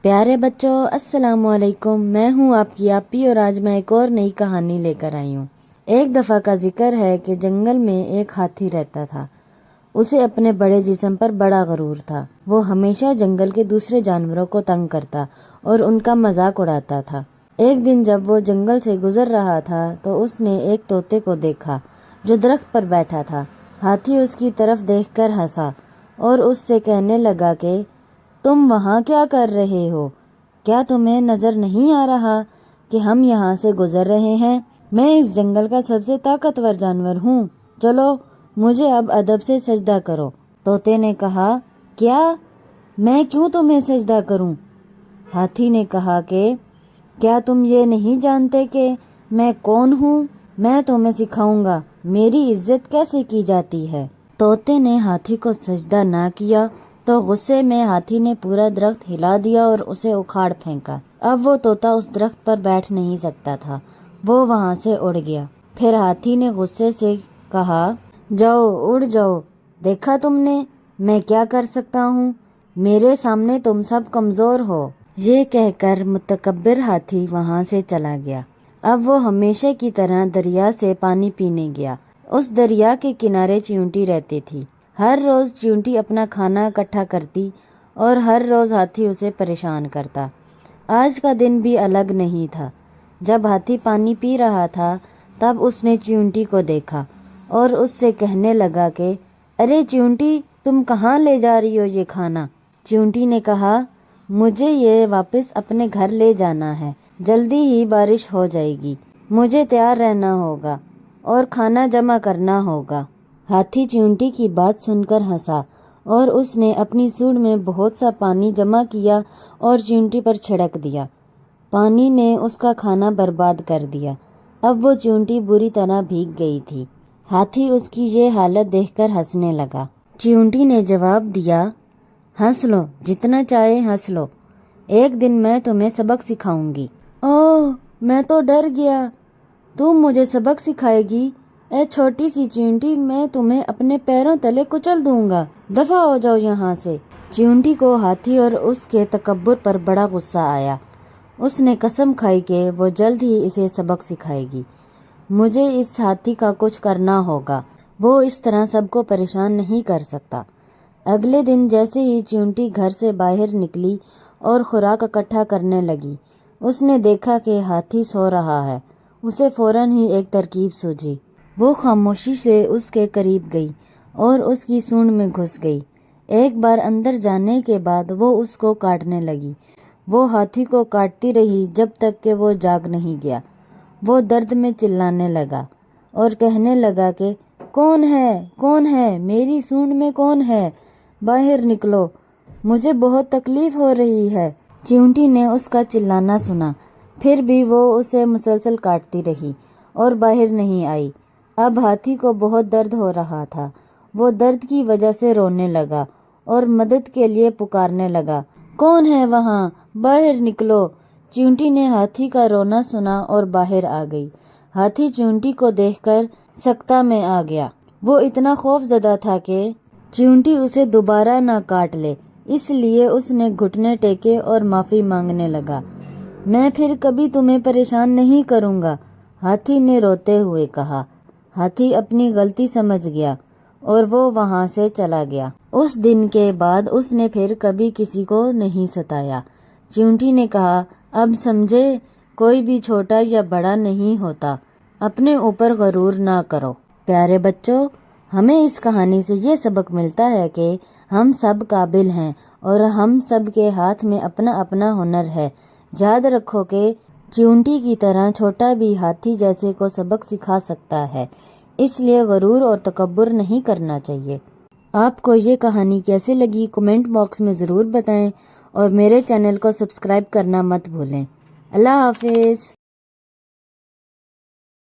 پیارے بچوں، السلام علیکم۔ میں ہوں آپ کی آپی اور آج میں ایک اور نئی کہانی لے کر آئی ہوں۔ ایک دفعہ کا ذکر ہے کہ جنگل میں ایک ہاتھی رہتا تھا۔ اسے اپنے بڑے جسم پر بڑا غرور تھا۔ وہ ہمیشہ جنگل کے دوسرے جانوروں کو تنگ کرتا اور ان کا مذاق اڑاتا تھا۔ ایک دن جب وہ جنگل سے گزر رہا تھا تو اس نے ایک طوطے کو دیکھا جو درخت پر بیٹھا تھا۔ ہاتھی اس کی طرف دیکھ کر ہنسا اور اس سے کہنے لگا کہ تم وہاں کیا کر رہے ہو؟ کیا تمہیں نظر نہیں آ رہا کہ ہم یہاں سے گزر رہے ہیں؟ میں اس جنگل کا سب سے طاقتور جانور ہوں۔ چلو مجھے اب ادب سے سجدہ کرو۔ طوطے نے کہا، کیا میں کیوں تمہیں سجدہ کروں؟ ہاتھی نے کہا کہ کیا تم یہ نہیں جانتے کہ میں کون ہوں؟ میں تمہیں سکھاؤں گا میری عزت کیسے کی جاتی ہے۔ طوطے نے ہاتھی کو سجدہ نہ کیا تو غصے میں ہاتھی نے پورا درخت ہلا دیا اور اسے اکھاڑ پھینکا۔ اب وہ طوطا اس درخت پر بیٹھ نہیں سکتا تھا، وہ وہاں سے اڑ گیا۔ پھر ہاتھی نے غصے سے کہا، جاؤ اڑ جاؤ، دیکھا تم نے میں کیا کر سکتا ہوں؟ میرے سامنے تم سب کمزور ہو۔ یہ کہہ کر متکبر ہاتھی وہاں سے چلا گیا۔ اب وہ ہمیشہ کی طرح دریا سے پانی پینے گیا۔ اس دریا کے کنارے چیونٹی رہتی تھی۔ ہر روز چیونٹی اپنا کھانا اکٹھا کرتی اور ہر روز ہاتھی اسے پریشان کرتا۔ آج کا دن بھی الگ نہیں تھا۔ جب ہاتھی پانی پی رہا تھا تب اس نے چیونٹی کو دیکھا اور اس سے کہنے لگا کہ ارے چیونٹی، تم کہاں لے جا رہی ہو یہ کھانا؟ چیونٹی نے کہا، مجھے یہ واپس اپنے گھر لے جانا ہے، جلدی ہی بارش ہو جائے گی، مجھے تیار رہنا ہوگا اور کھانا جمع کرنا ہوگا۔ ہاتھی چیونٹی کی بات سن کر ہنسا اور اس نے اپنی سونڈ میں بہت سا پانی جمع کیا اور چیونٹی پر چھڑک دیا۔ پانی نے اس کا کھانا برباد کر دیا۔ اب وہ چیونٹی بری طرح بھیگ گئی تھی۔ ہاتھی اس کی یہ حالت دیکھ کر ہنسنے لگا۔ چیونٹی نے جواب دیا، ہنس لو جتنا چاہے ہنس لو، ایک دن میں تمہیں سبق سکھاؤں گی۔ اوہ، میں تو ڈر گیا، تم مجھے سبق سکھائے گی؟ اے چھوٹی سی چیونٹی، میں تمہیں اپنے پیروں تلے کچل دوں گا، دفع ہو جاؤ یہاں سے۔ چیونٹی کو ہاتھی اور اس کے تکبر پر بڑا غصہ آیا۔ اس نے قسم کھائی کہ وہ جلد ہی اسے سبق سکھائے گی۔ مجھے اس ہاتھی کا کچھ کرنا ہوگا، وہ اس طرح سب کو پریشان نہیں کر سکتا۔ اگلے دن جیسے ہی چیونٹی گھر سے باہر نکلی اور خوراک اکٹھا کرنے لگی، اس نے دیکھا کہ ہاتھی سو رہا ہے۔ اسے فوراً ہی ایک ترکیب سوجھی۔ وہ خاموشی سے اس کے قریب گئی اور اس کی سونڈ میں گھس گئی۔ ایک بار اندر جانے کے بعد وہ اس کو کاٹنے لگی۔ وہ ہاتھی کو کاٹتی رہی جب تک کہ وہ جاگ نہیں گیا۔ وہ درد میں چلانے لگا اور کہنے لگا کہ کون ہے میری سونڈ میں کون ہے؟ باہر نکلو، مجھے بہت تکلیف ہو رہی ہے۔ چیونٹی نے اس کا چلانا سنا، پھر بھی وہ اسے مسلسل کاٹتی رہی اور باہر نہیں آئی۔ اب ہاتھی کو بہت درد ہو رہا تھا۔ وہ درد کی وجہ سے رونے لگا اور مدد کے لیے پکارنے لگا، کون ہے وہاں؟ باہر نکلو۔ چیونٹی نے ہاتھی کا رونا سنا اور باہر آ گئی۔ ہاتھی چیونٹی کو دیکھ کر سکتہ میں آ گیا۔ وہ اتنا خوف زدہ تھا کہ چیونٹی اسے دوبارہ نہ کاٹ لے، اس لیے اس نے گھٹنے ٹیکے اور معافی مانگنے لگا۔ میں پھر کبھی تمہیں پریشان نہیں کروں گا، ہاتھی نے روتے ہوئے کہا۔ ہاتھی اپنی غلطی سمجھ گیا اور وہ وہاں سے چلا گیا۔ اس دن کے بعد اس نے پھر کبھی کسی کو نہیں ستایا۔ چیونٹی نے کہا، اب سمجھے، کوئی بھی چھوٹا یا بڑا نہیں ہوتا، اپنے اوپر غرور نہ کرو۔ پیارے بچوں، ہمیں اس کہانی سے یہ سبق ملتا ہے کہ ہم سب قابل ہیں اور ہم سب کے ہاتھ میں اپنا اپنا ہنر ہے۔ یاد رکھو کہ چیونٹی کی طرح چھوٹا بھی ہاتھی جیسے کو سبق سکھا سکتا ہے، اس لیے غرور اور تکبر نہیں کرنا چاہیے۔ آپ کو یہ کہانی کیسے لگی کمنٹ باکس میں ضرور بتائیں اور میرے چینل کو سبسکرائب کرنا مت بھولیں۔ اللہ حافظ۔